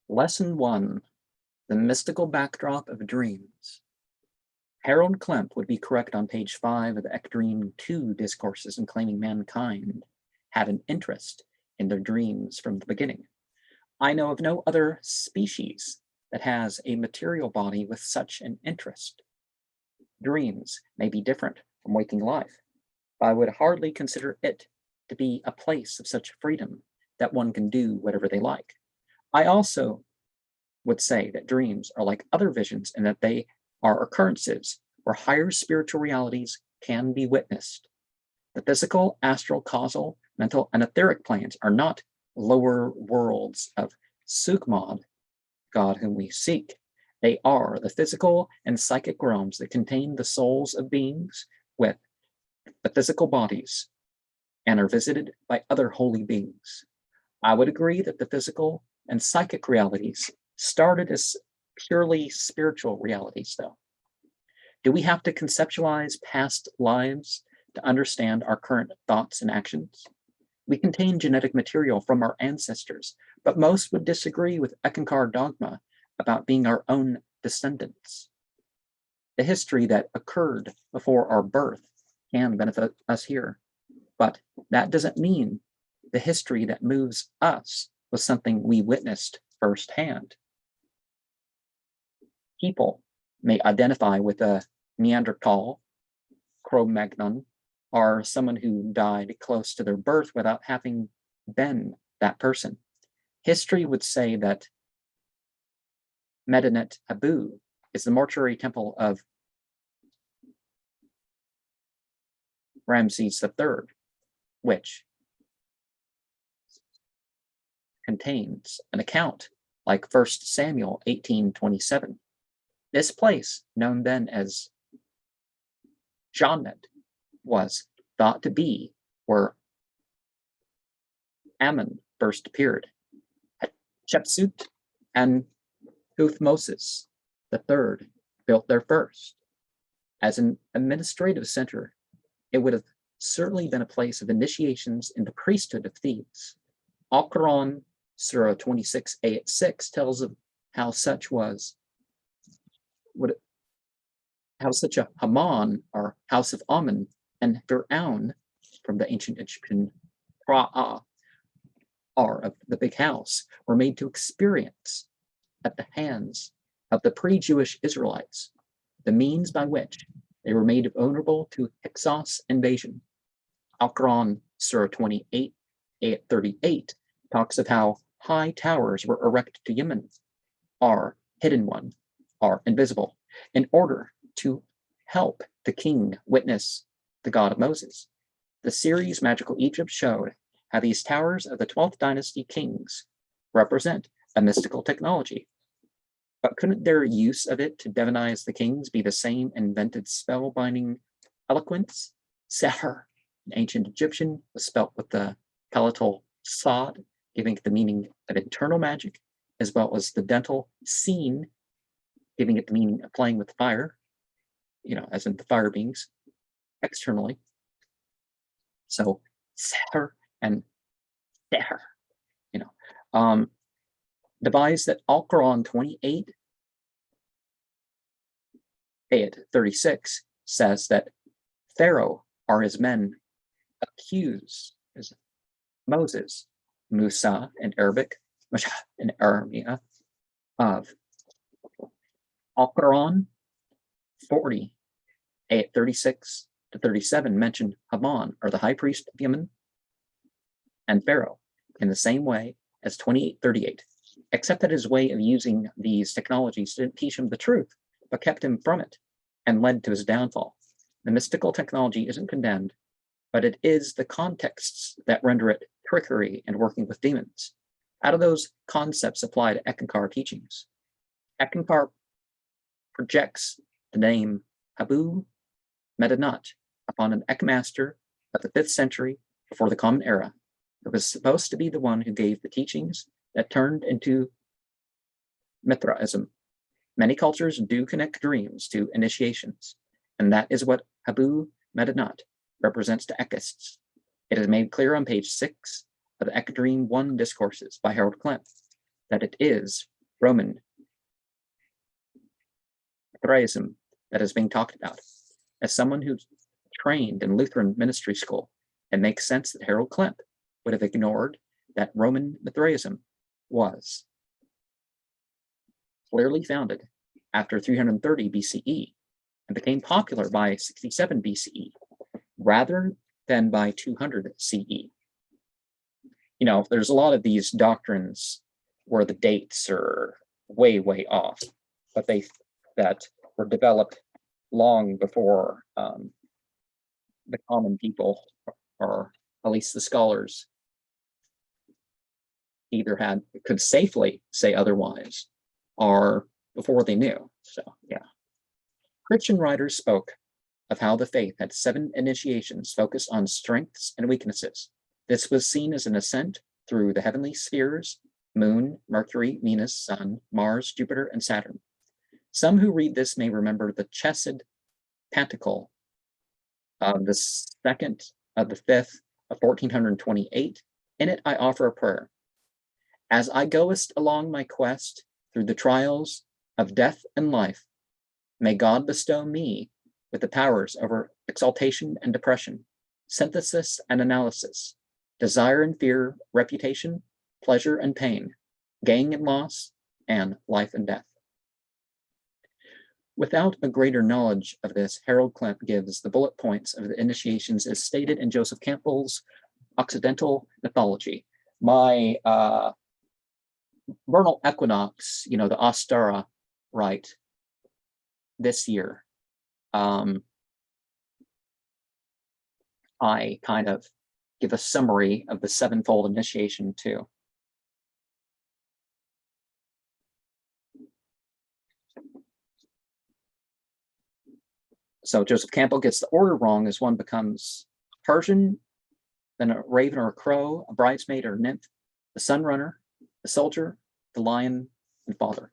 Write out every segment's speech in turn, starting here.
Lesson 1, the mystical backdrop of dreams. Harold Klemp would be correct on page 5 of the Ecdream 2 Discourses in claiming mankind had an interest in their dreams from the beginning. I know of no other species that has a material body with such an interest. Dreams may be different from waking life, but I would hardly consider it to be a place of such freedom that one can do whatever they like. I also would say that dreams are like other visions in that they are occurrences where higher spiritual realities can be witnessed. The physical, astral, causal, mental, and etheric planes are not lower worlds of Sukmad, God whom we seek. They are the physical and psychic realms that contain the souls of beings with the physical bodies and are visited by other holy beings. I would agree that the physical and psychic realities started as purely spiritual realities, though. Do we have to conceptualize past lives to understand our current thoughts and actions? We contain genetic material from our ancestors, but most would disagree with Eckankar dogma about being our own descendants. The history that occurred before our birth can benefit us here, but that doesn't mean the history that moves us was something we witnessed firsthand. People may identify with a Neanderthal, Cro-Magnon, or someone who died close to their birth without having been that person. History would say that Medinet Habu is the mortuary temple of Ramses III, which contains an account like 1 Samuel 18:27. This place, known then as Jonnet, was thought to be where Ammon first appeared. Hatshepsut and Thutmose III built there first. As an administrative center, it would have certainly been a place of initiations in the priesthood of Thebes. Al-Quran, Surah 26, Ayat 6 tells of how such a Haman, or house of Amun, and Fir'aun from the ancient Egyptian Ra'ah, or of the big house, were made to experience at the hands of the pre-Jewish Israelites the means by which they were made vulnerable to Hyksos invasion. Al-Quran, Surah 28, Ayat 38, talks of how high towers were erected to Yemen, or hidden one, or invisible, in order to help the king witness the God of Moses. The series Magical Egypt showed how these towers of the 12th dynasty kings represent a mystical technology. But couldn't their use of it to divinize the kings be the same invented spellbinding eloquence? Seher, in ancient Egyptian, was spelt with the palatal sod, giving it the meaning of internal magic, as well as the dental sin, giving it the meaning of playing with fire, as in the fire beings, externally. So, Seher and Seher, devised that Al-Quran 28, Ayat 36 says that Pharaoh or his men accuse Moses, Musa in Arabic, Musha in Aramea, of Al-Quran 40, Ayat 36 to 37 mention Haman, or the high priest of Yemen, and Pharaoh in the same way as 28:38, except that his way of using these technologies didn't teach him the truth, but kept him from it and led to his downfall. The mystical technology isn't condemned, but it is the contexts that render it trickery and working with demons. How do those concepts apply to Eckankar teachings? Eckankar projects the name Habu Medinat upon an Eckmaster of the 5th century before the Common Era, who was supposed to be the one who gave the teachings that turned into Mithraism. Many cultures do connect dreams to initiations, and that is what Habu Medinat represents to Eckists. It is made clear on page 6 of the Eckankar 1 Discourses by Harold Klemp that it is Roman Thraism that is being talked about. As someone who's trained in Lutheran ministry school, it makes sense that Harold Klemp would have ignored that Roman Mithraism was clearly founded after 330 BCE and became popular by 67 BCE rather than by 200 CE. You know, there's a lot of these doctrines where the dates are way, way off, but that were developed long before the common people, or at least the scholars, either could safely say otherwise, or before they knew. So yeah. Christian writers spoke of how the faith had 7 initiations focused on strengths and weaknesses. This was seen as an ascent through the heavenly spheres: Moon, Mercury, Venus, Sun, Mars, Jupiter, and Saturn. Some who read this may remember the Chesed Pantacle of the 2nd of the 5th of 1428. In it, I offer a prayer. As I goest along my quest through the trials of death and life, may God bestow me with the powers over exaltation and depression, synthesis and analysis, desire and fear, reputation, pleasure and pain, gain and loss, and life and death. Without a greater knowledge of this, Harold Klemp gives the bullet points of the initiations as stated in Joseph Campbell's Occidental Mythology. My vernal equinox, you know, the Ostara rite this year, I kind of give a summary of the 7-fold initiation too. So Joseph Campbell gets the order wrong as one becomes Persian, then a raven or a crow, a bridesmaid or a nymph, the sun runner, the soldier, the lion, and father.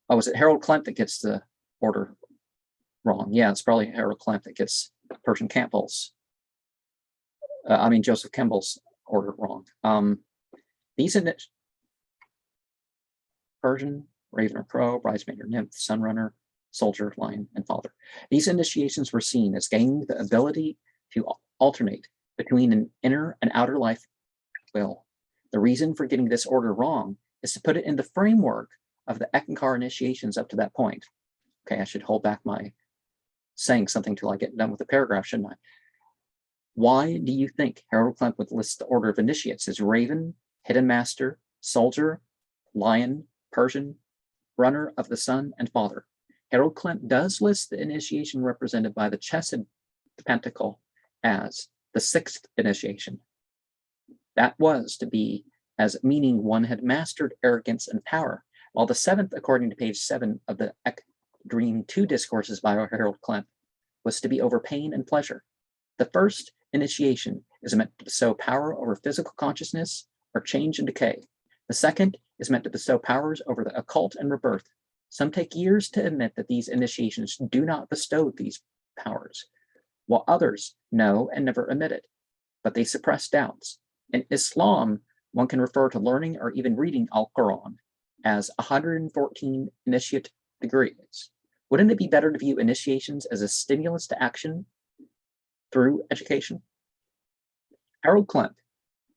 Oh, is it Harold Klemp that gets the order wrong? Yeah, it's probably Harold Klemp that gets Joseph Campbell's order wrong. These Persian, raven or crow, bridesmaid or nymph, sun runner, soldier, lion, and father. These initiations were seen as gaining the ability to alternate between an inner and outer life will. The reason for getting this order wrong is to put it in the framework of the Eckankar initiations up to that point. Okay, I should hold back my saying something till I get done with the paragraph, shouldn't I? Why do you think Harold Klemp would list the order of initiates as raven, hidden master, soldier, lion, Persian, runner of the sun, and father? Harold Klemp does list the initiation represented by the Chesed Pentacle as the 6th initiation. That was to be as meaning one had mastered arrogance and power, while the 7th, according to page 7 of the Eckankar 2 Discourses by Harold Klemp, was to be over pain and pleasure. The 1st initiation is meant to bestow power over physical consciousness or change and decay. The 2nd is meant to bestow powers over the occult and rebirth. Some take years to admit that these initiations do not bestow these powers, while others know and never admit it, but they suppress doubts. In Islam, one can refer to learning or even reading Al-Quran as 114 initiate degrees. Wouldn't it be better to view initiations as a stimulus to action through education? Harold Klemp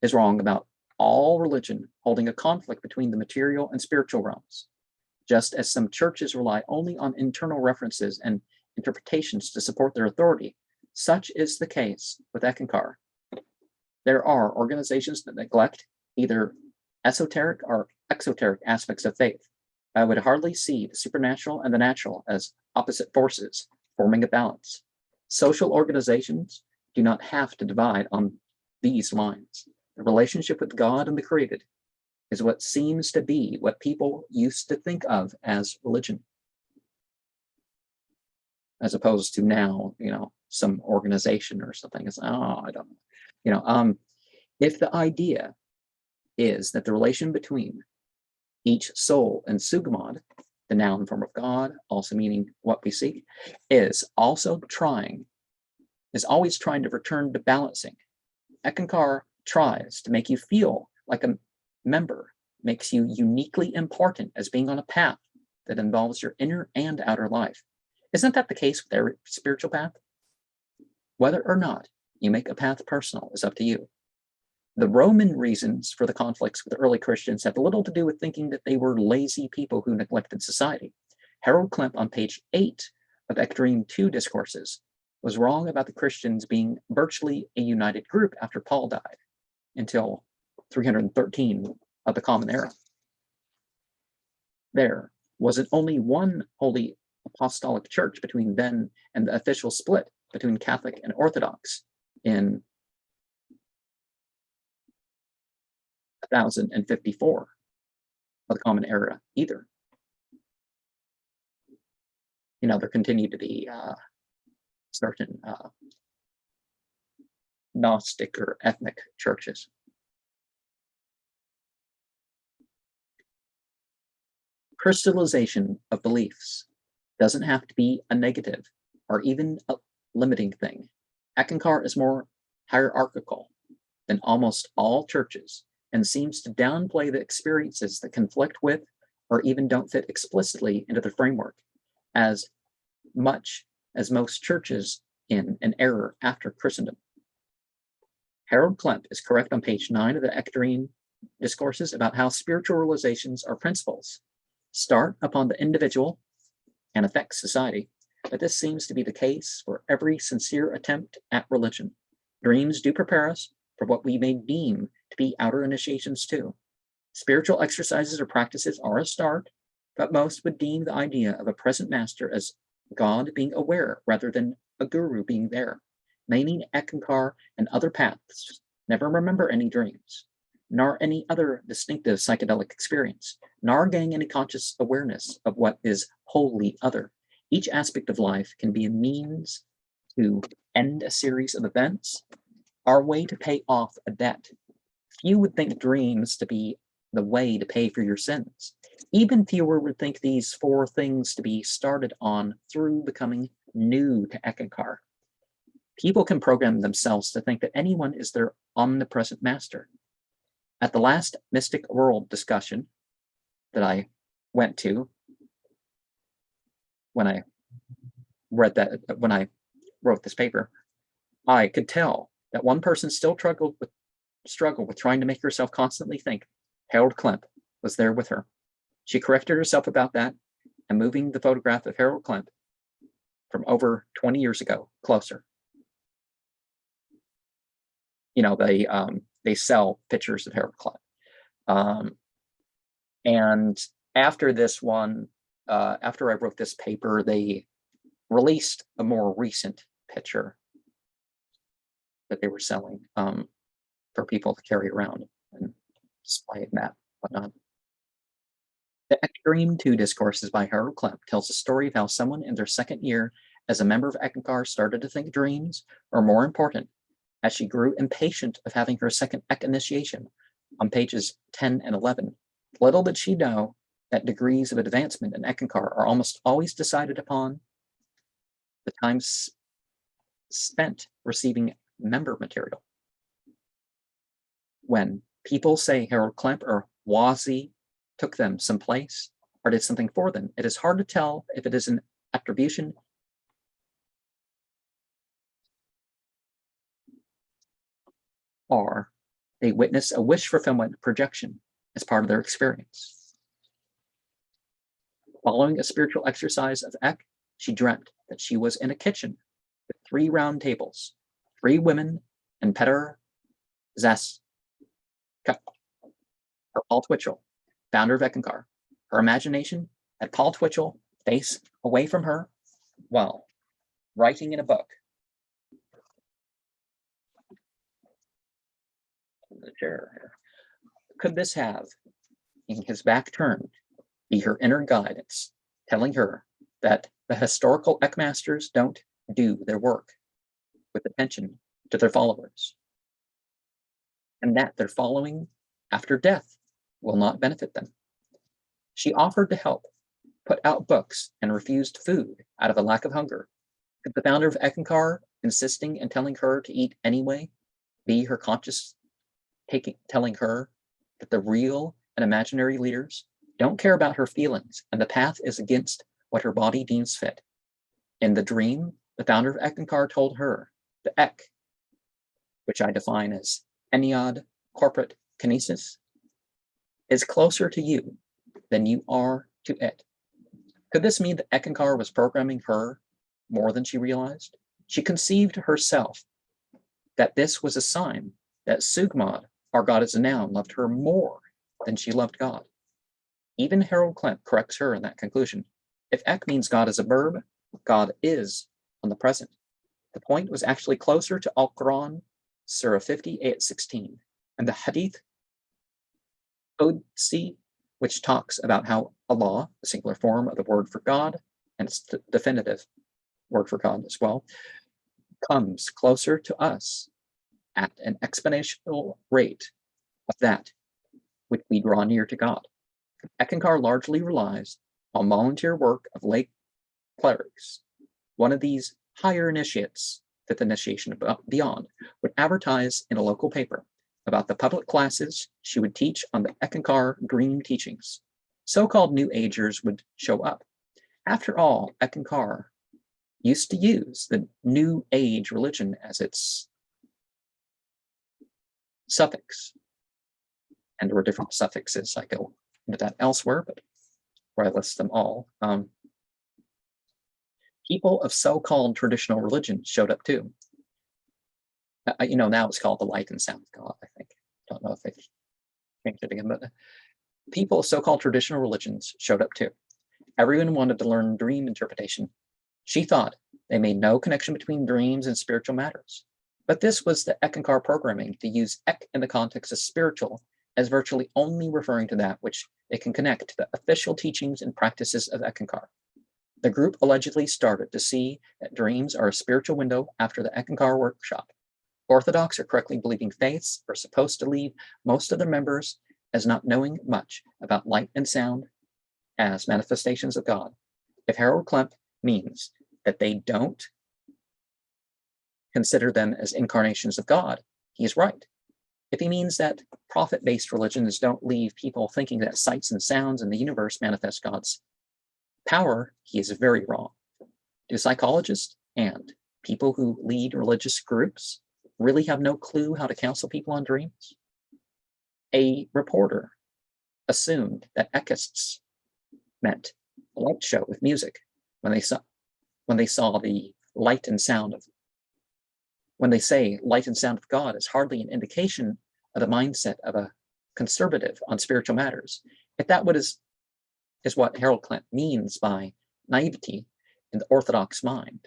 is wrong about all religion holding a conflict between the material and spiritual realms. Just as some churches rely only on internal references and interpretations to support their authority, such is the case with Eckankar. There are organizations that neglect either esoteric or exoteric aspects of faith. I would hardly see the supernatural and the natural as opposite forces forming a balance. Social organizations do not have to divide on these lines. The relationship with God and the created is what seems to be what people used to think of as religion, as opposed to now, you know, some organization or something. It's, oh, I don't know. You know, if the idea is that the relation between each soul and Sugamad, the noun form of God, also meaning what we seek, is also trying is always trying to return to balancing. Eckankar tries to make you feel like a member, makes you uniquely important as being on a path that involves your inner and outer life. Isn't that the case with every spiritual path? Whether or not you make a path personal is up to you. The Roman reasons for the conflicts with early Christians had little to do with thinking that they were lazy people who neglected society. Harold Klemp on page 8 of Eckankar 2 Discourses was wrong about the Christians being virtually a united group after Paul died until 313 of the Common Era. There wasn't only one holy apostolic church between then and the official split between Catholic and Orthodox in 1054 of the Common Era either. There continued to be certain Gnostic or ethnic churches. Crystallization of beliefs doesn't have to be a negative or even a limiting thing. Eckankar is more hierarchical than almost all churches and seems to downplay the experiences that conflict with or even don't fit explicitly into the framework as much as most churches in an era after Christendom. Harold Klemp is correct on page 9 of the Eckankar Discourses about how spiritual realizations are principles, start upon the individual and affect society, but this seems to be the case for every sincere attempt at religion. Dreams do prepare us for what we may deem to be outer initiations too. Spiritual exercises or practices are a start, but most would deem the idea of a present master as God being aware rather than a guru being there. Many Eckankar and other paths never remember any dreams, nor any other distinctive psychedelic experience, nor gain any conscious awareness of what is wholly other. Each aspect of life can be a means to end a series of events, our way to pay off a debt. Few would think dreams to be the way to pay for your sins. Even fewer would think these 4 things to be started on through becoming new to Eckankar. People can program themselves to think that anyone is their omnipresent master. At the last Mystic World discussion that I went to when I wrote this paper, I could tell that one person still struggled with trying to make herself constantly think. Harold Klemp was there with her. She corrected herself about that and moving the photograph of Harold Klemp from over 20 years ago closer. They sell pictures of Harold Klemp. And after this one, after I wrote this paper, they released a more recent picture that they were selling for people to carry around and display and that whatnot. The Eckankar 2 Discourses by Harold Klemp tells the story of how someone in their second year as a member of Eckankar started to think dreams were more important as she grew impatient of having her second Ek initiation on pages 10 and 11. Little did she know that degrees of advancement in Eckankar are almost always decided upon the time spent receiving member material. When people say Harold Klemp or Wazi took them someplace or did something for them, it is hard to tell if it is an attribution or they witness a wish fulfillment projection as part of their experience. Following a spiritual exercise of Ek, she dreamt that she was in a kitchen with 3 round tables, 3 women, and Peter Zaska, or Paul Twitchell, founder of Eckankar. Her imagination had Paul Twitchell face away from her while writing in a book. The chair here. Could this have, in his back turned, be her inner guidance, telling her that the historical Eckmasters don't do their work with attention to their followers, and that their following after death will not benefit them? She offered to help put out books and refused food out of a lack of hunger. Could the founder of Eckankar insisting and telling her to eat anyway, be her conscious telling her that the real and imaginary leaders don't care about her feelings and the path is against what her body deems fit. In the dream, the founder of Eckankar told her, the Ek, which I define as Ennead corporate kinesis, is closer to you than you are to it. Could this mean that Eckankar was programming her more than she realized? She conceived herself that this was a sign that Sugmod, our god as a noun, loved her more than she loved God. Even Harold Klemp corrects her in that conclusion. If Ek means God as a verb, God is on the present. The point was actually closer to Al-Quran, Surah 50, ayat 16, and the Hadith Qudsi, which talks about how Allah, the singular form of the word for God, and its definitive word for God as well, comes closer to us at an exponential rate of that which we draw near to God. Eckankar largely relies on volunteer work of lay clerics. One of these higher initiates, fifth initiation beyond, would advertise in a local paper about the public classes she would teach on the Eckankar dream teachings. So-called New Agers would show up. After all, Eckankar used to use the New Age religion as its suffix. And there were different suffixes. I go into that elsewhere, but where I list them all. People of so-called traditional religion showed up too. Now it's called the Light and Sound of God, I think. Don't know if they've changed it again, but people of so-called traditional religions showed up too. Everyone wanted to learn dream interpretation. She thought they made no connection between dreams and spiritual matters. But this was the Eckankar programming to use Ek in the context of spiritual as virtually only referring to that which they can connect to the official teachings and practices of Eckankar. The group allegedly started to see that dreams are a spiritual window after the Eckankar workshop. Orthodox or correctly believing faiths are supposed to leave most of their members as not knowing much about light and sound as manifestations of God. If Harold Klemp means that they don't consider them as incarnations of God, he is right. If he means that prophet-based religions don't leave people thinking that sights and sounds in the universe manifest God's power, he is very wrong. Do psychologists and people who lead religious groups really have no clue how to counsel people on dreams? A reporter assumed that Eckists meant a light show with music when they saw the light and sound of. When they say light and sound of God is hardly an indication of the mindset of a conservative on spiritual matters. If that is what Harold Klemp means by naivety in the Orthodox mind.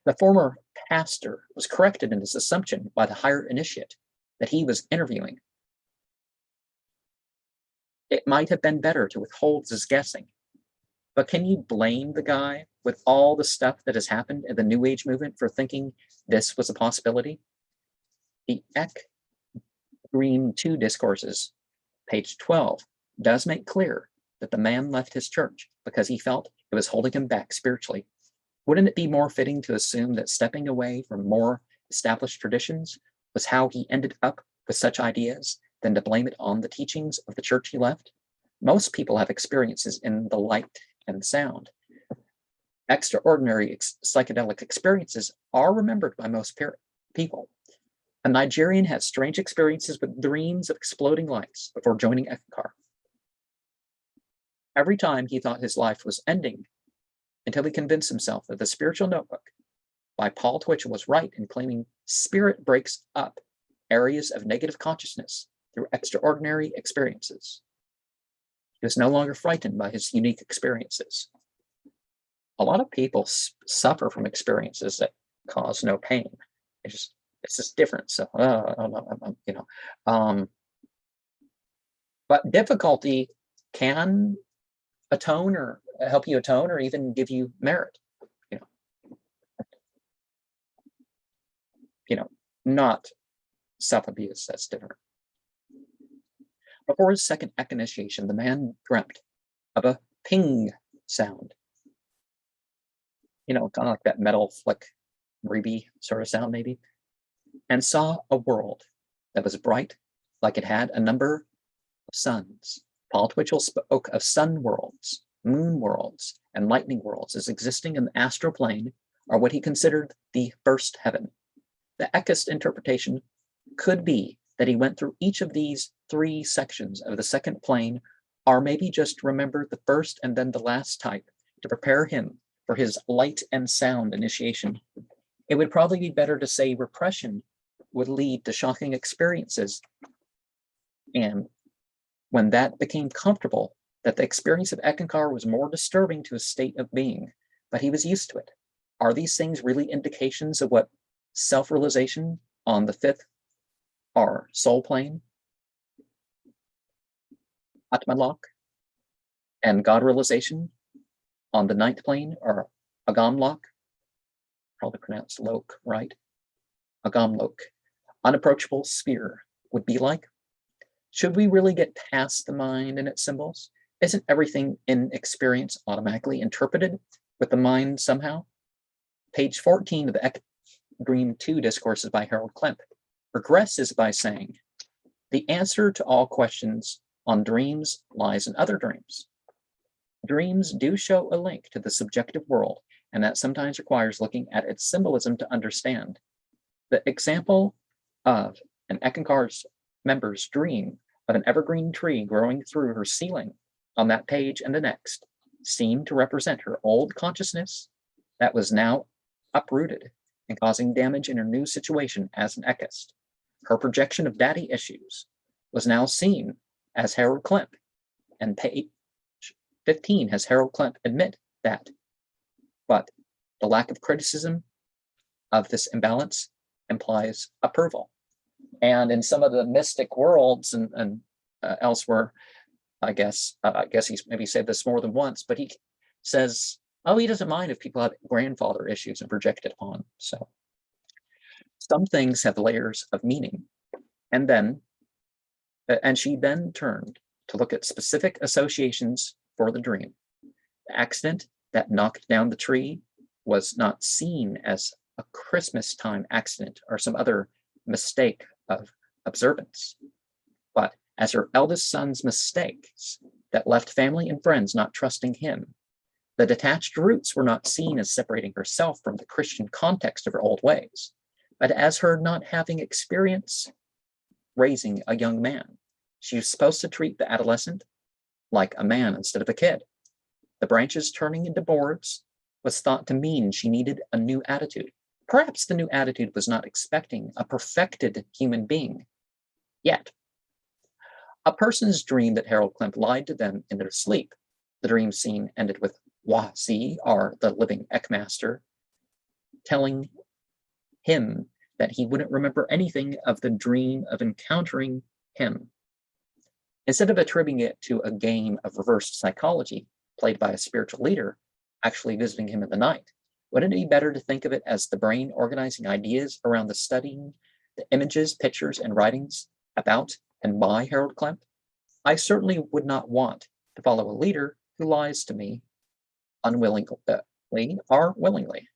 The former pastor was corrected in his assumption by the higher initiate that he was interviewing. It might have been better to withhold his guessing, but can you blame the guy with all the stuff that has happened in the New Age movement for thinking this was a possibility? The Eck Green 2 Discourses, page 12, does make clear that the man left his church because he felt it was holding him back spiritually. Wouldn't it be more fitting to assume that stepping away from more established traditions was how he ended up with such ideas than to blame it on the teachings of the church he left? Most people have experiences in the light and sound. Extraordinary psychedelic experiences are remembered by most people. A Nigerian had strange experiences with dreams of exploding lights before joining Eckankar. Every time he thought his life was ending, until he convinced himself that the Spiritual Notebook by Paul Twitchell was right in claiming spirit breaks up areas of negative consciousness through extraordinary experiences. He was no longer frightened by his unique experiences. A lot of people suffer from experiences that cause no pain. It's just different. So, but difficulty can atone or help you atone or even give you merit. Not self-abuse. That's different. Before his second Ek initiation, the man dreamt of a ping sound. Kind of like that metal flick Ruby sort of sound maybe, and saw a world that was bright, like it had a number of suns. Paul Twitchell spoke of sun worlds, moon worlds, and lightning worlds as existing in the astral plane, or what he considered the first heaven. The Eckist interpretation could be that he went through each of these three sections of the second plane, or maybe just remembered the first and then the last type to prepare him for his light and sound initiation. It would probably be better to say repression would lead to shocking experiences, and when that became comfortable, that the experience of Eckankar was more disturbing to his state of being, but he was used to it. Are these things really indications of what self-realization on the fifth or soul plane, Atmalok, and God realization on the ninth plane, or Agamlok, probably pronounced Lok, right? Agamlok, unapproachable sphere, would be like? Should we really get past the mind and its symbols? Isn't everything in experience automatically interpreted with the mind somehow? Page 14 of the Dream 2 Discourses by Harold Klemp progresses by saying, the answer to all questions on dreams lies in other dreams. Dreams do show a link to the subjective world, and that sometimes requires looking at its symbolism to understand. The example of an Eckankar's member's dream of an evergreen tree growing through her ceiling on that page and the next seemed to represent her old consciousness that was now uprooted and causing damage in her new situation as an Eckist. Her projection of daddy issues was now seen as Harold Klemp, and page 15 has Harold Klemp admit that, but the lack of criticism of this imbalance implies approval. And in some of the mystic worlds and elsewhere, I guess he's maybe said this more than once, but he says, oh, he doesn't mind if people have grandfather issues and project it on. So some things have layers of meaning. And she then turned to look at specific associations for the dream. The accident that knocked down the tree was not seen as a Christmas time accident or some other mistake of observance, but as her eldest son's mistakes that left family and friends not trusting him. The detached roots were not seen as separating herself from the Christian context of her old ways, but as her not having experience raising a young man. She was supposed to treat the adolescent like a man instead of a kid. The branches turning into boards was thought to mean she needed a new attitude. Perhaps the new attitude was not expecting a perfected human being yet. A person's dream that Harold Klemp lied to them in their sleep. The dream scene ended with Wasi, or the living Eckmaster, telling him that he wouldn't remember anything of the dream of encountering him. Instead of attributing it to a game of reverse psychology played by a spiritual leader actually visiting him in the night, wouldn't it be better to think of it as the brain organizing ideas around the studying the images, pictures, and writings about and by Harold Klemp? I certainly would not want to follow a leader who lies to me unwillingly or willingly.